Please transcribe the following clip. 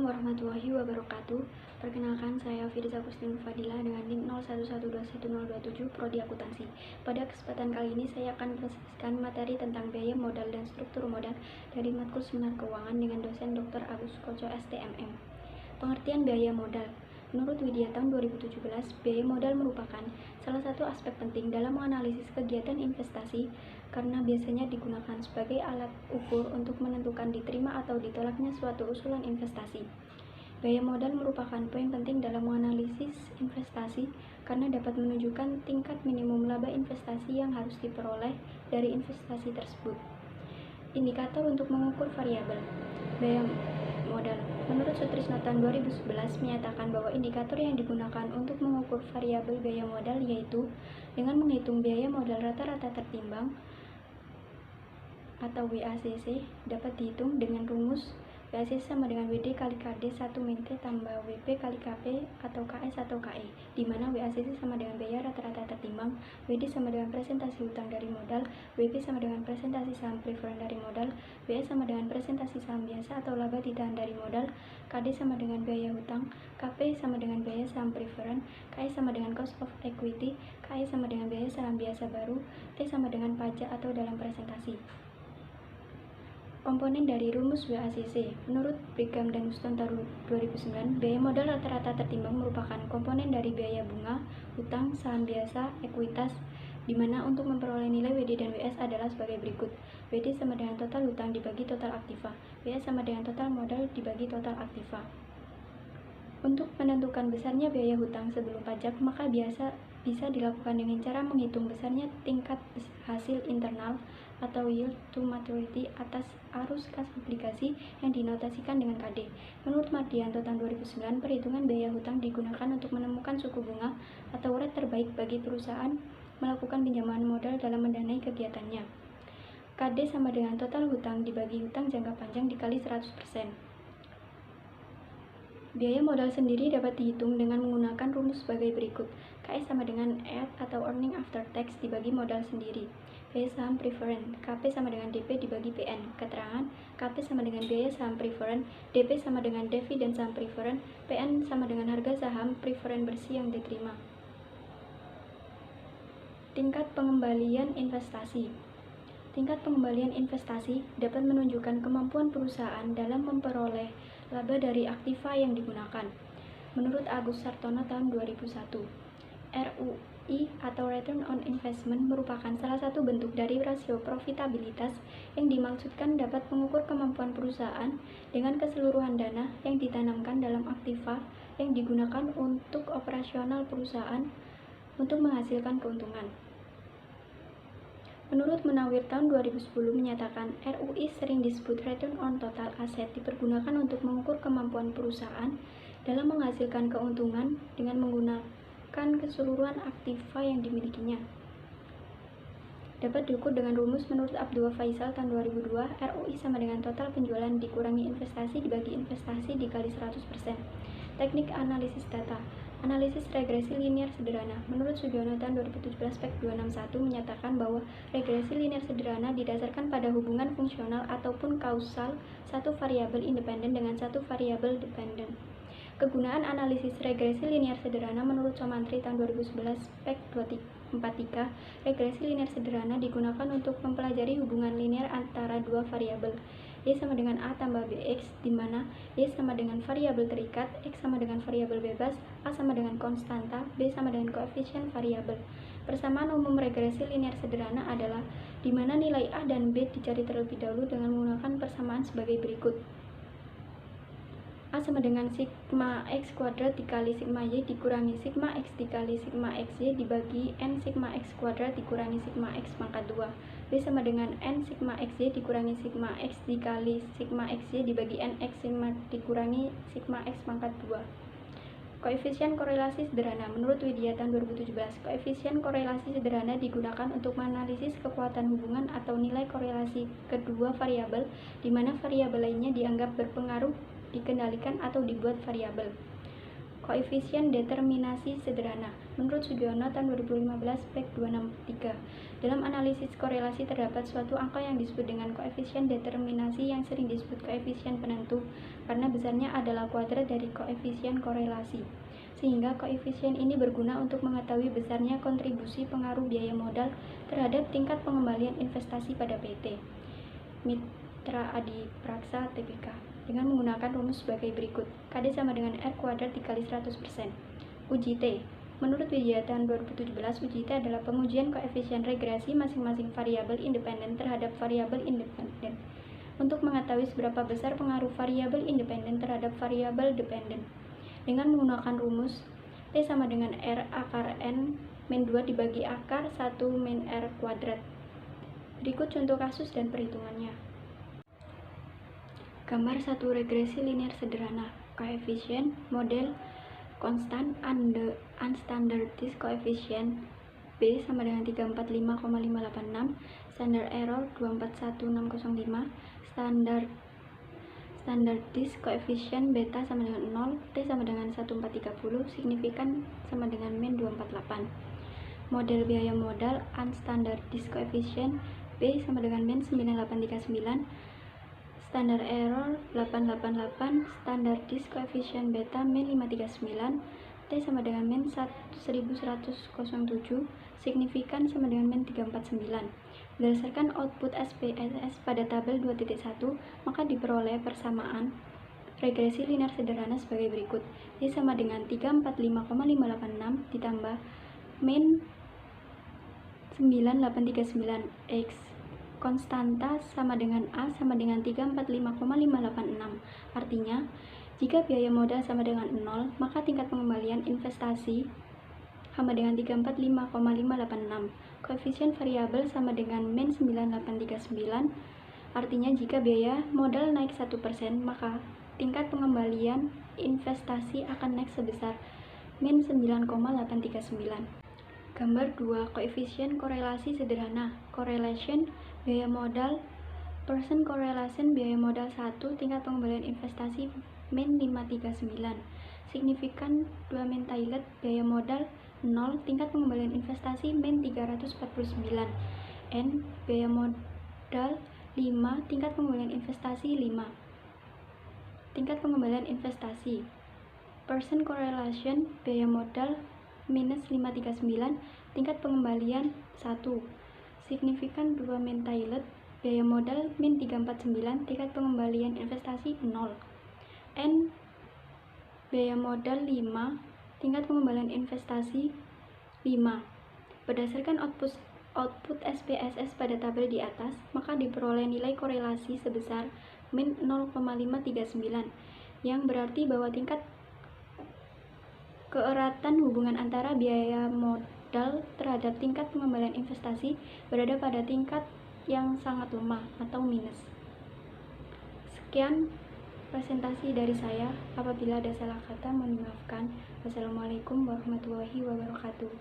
warahmatullahi wabarakatuh. Perkenalkan, saya Firza Kustin Fadila dengan NIM 01121027 Prodi Akuntansi. Pada kesempatan kali ini saya akan mempresentasikan materi tentang biaya modal dan struktur modal dari matkul Seminar Keuangan dengan dosen Dr. Agus Koco STMM. Pengertian biaya modal. Menurut Widya tahun 2017, biaya modal merupakan salah satu aspek penting dalam menganalisis kegiatan investasi karena biasanya digunakan sebagai alat ukur untuk menentukan diterima atau ditolaknya suatu usulan investasi. Biaya modal merupakan poin penting dalam menganalisis investasi karena dapat menunjukkan tingkat minimum laba investasi yang harus diperoleh dari investasi tersebut. Indikator untuk mengukur variabel biaya modal. Menurut Sutrisno tahun 2011 menyatakan bahwa indikator yang digunakan untuk mengukur variabel biaya modal yaitu dengan menghitung biaya modal rata-rata tertimbang atau WACC dapat dihitung dengan rumus WACC sama dengan WD kali KD 1 min T tambah WP kali KP atau KS atau KE, di mana WACC sama dengan biaya rata-rata tertimbang, WD sama dengan presentasi hutang dari modal, WP sama dengan presentasi saham preferen dari modal, WA sama dengan presentasi saham biasa atau laba ditahan dari modal, KD sama dengan biaya hutang, KP sama dengan biaya saham preferen, KE sama dengan cost of equity, KE sama dengan biaya saham biasa baru, T sama dengan pajak atau dalam presentasi. Komponen dari rumus WACC. Menurut Brigham dan Houston tahun 2009, biaya modal rata-rata tertimbang merupakan komponen dari biaya bunga, hutang, saham biasa, ekuitas, di mana untuk memperoleh nilai WD dan WS adalah sebagai berikut. WD sama dengan total hutang dibagi total aktiva, WS sama dengan total modal dibagi total aktiva. Untuk menentukan besarnya biaya hutang sebelum pajak, maka bisa dilakukan dengan cara menghitung besarnya tingkat hasil internal atau yield to maturity atas arus kas obligasi yang dinotasikan dengan KD. Menurut Mardianto tahun 2009, perhitungan biaya hutang digunakan untuk menemukan suku bunga atau rate terbaik bagi perusahaan melakukan pinjaman modal dalam mendanai kegiatannya. KD sama dengan total hutang dibagi hutang jangka panjang dikali 100%. Biaya modal sendiri dapat dihitung dengan menggunakan rumus sebagai berikut. KS sama dengan EAT atau earning after tax dibagi modal sendiri. Biaya saham preferen, KP sama dengan DP dibagi PN. Keterangan, KP sama dengan biaya saham preferen, DP sama dengan dividen saham preferen, PN sama dengan harga saham preferen bersih yang diterima. Tingkat pengembalian investasi. Tingkat pengembalian investasi dapat menunjukkan kemampuan perusahaan dalam memperoleh laba dari aktiva yang digunakan. Menurut Agus Sartono tahun 2001, ROI atau Return on Investment merupakan salah satu bentuk dari rasio profitabilitas yang dimaksudkan dapat mengukur kemampuan perusahaan dengan keseluruhan dana yang ditanamkan dalam aktiva yang digunakan untuk operasional perusahaan untuk menghasilkan keuntungan. Menurut Munawir tahun 2010 menyatakan ROI sering disebut Return on Total Asset dipergunakan untuk mengukur kemampuan perusahaan dalam menghasilkan keuntungan dengan menggunakan keseluruhan aktiva yang dimilikinya. Dapat diukur dengan rumus menurut Abdul Faisal tahun 2002, ROI sama dengan total penjualan dikurangi investasi dibagi investasi dikali 100%. Teknik analisis data. Analisis regresi linear sederhana. Menurut Sugiono tahun 2017 Spek 261 menyatakan bahwa regresi linear sederhana didasarkan pada hubungan fungsional ataupun kausal satu variabel independen dengan satu variabel dependen. Kegunaan analisis regresi linear sederhana menurut Somantri tahun 2011 Spek 243, regresi linear sederhana digunakan untuk mempelajari hubungan linear antara dua variabel. Y sama dengan A tambah BX, di mana Y sama dengan variabel terikat, X sama dengan variabel bebas, A sama dengan konstanta, B sama dengan koefisien variabel. Persamaan umum regresi linear sederhana adalah di mana nilai A dan B dicari terlebih dahulu dengan menggunakan persamaan sebagai berikut. A sama dengan sigma X kuadrat dikali sigma Y dikurangi sigma X dikali sigma XY dibagi N sigma X kuadrat dikurangi sigma X pangkat 2. B sama dengan N sigma XY dikurangi sigma X dikali sigma XY dibagi N X sigma dikurangi sigma X pangkat 2. Koefisien korelasi sederhana. Menurut Widya tahun 2017, koefisien korelasi sederhana digunakan untuk menganalisis kekuatan hubungan atau nilai korelasi kedua variabel di mana variabel lainnya dianggap berpengaruh, dikendalikan atau dibuat variabel. Koefisien determinasi sederhana. Menurut Sudiono tahun 2015 pek 263, dalam analisis korelasi terdapat suatu angka yang disebut dengan koefisien determinasi yang sering disebut koefisien penentu karena besarnya adalah kuadrat dari koefisien korelasi. Sehingga koefisien ini berguna untuk mengetahui besarnya kontribusi pengaruh biaya modal terhadap tingkat pengembalian investasi pada PT. Mitra Adi Praksa TBK dengan menggunakan rumus sebagai berikut. KD sama dengan R kuadrat dikali 100%. Uji T. Menurut Widiatan 2017, uji T adalah pengujian koefisien regresi masing-masing variabel independen terhadap variabel independen untuk mengetahui seberapa besar pengaruh variabel independen terhadap variabel dependen. Dengan menggunakan rumus T sama dengan R akar N min 2 dibagi akar 1 min R kuadrat. Berikut contoh kasus dan perhitungannya. Gambar 1 regresi linear sederhana. Koefisien model konstan unstandardized coefficient B sama dengan 345,586, standard error 241605, standardized coefficient beta sama dengan 0, T sama dengan 1430, signifikan sama dengan min 248. Model biaya modal unstandardized coefficient B sama dengan min 9839, standar error 888, standardized coefficient beta min 539, T sama dengan min 1107, signifikan sama dengan min 349. Berdasarkan output SPSS pada tabel 2.1, maka diperoleh persamaan regresi linear sederhana sebagai berikut. T sama dengan 345,586 ditambah min 9839 X konstanta sama dengan A sama dengan 345,586. Artinya, jika biaya modal sama dengan 0, maka tingkat pengembalian investasi sama dengan 345,586. Koefisien variabel sama dengan min 9839. Artinya, jika biaya modal naik 1%, maka tingkat pengembalian investasi akan naik sebesar min 9,839. Gambar 2. Koefisien korelasi sederhana. Correlation biaya modal persen correlation biaya modal 1, tingkat pengembalian investasi min 539. Signifikan 2 min Thailand biaya modal 0, tingkat pengembalian investasi min 349. N biaya modal 5, tingkat pengembalian investasi 5. Tingkat pengembalian investasi persen correlation biaya modal minus 539, tingkat pengembalian 1. Signifikan 2 min Thailand biaya modal min 349, tingkat pengembalian investasi 0. N biaya modal 5, tingkat pengembalian investasi 5. Berdasarkan output SPSS pada tabel di atas, maka diperoleh nilai korelasi sebesar min 0,539, yang berarti bahwa tingkat keeratan hubungan antara biaya modal terhadap tingkat pengembalian investasi berada pada tingkat yang sangat lemah atau minus. Sekian presentasi dari saya. Apabila ada salah kata, mohon dimaafkan. Wassalamualaikum warahmatullahi wabarakatuh.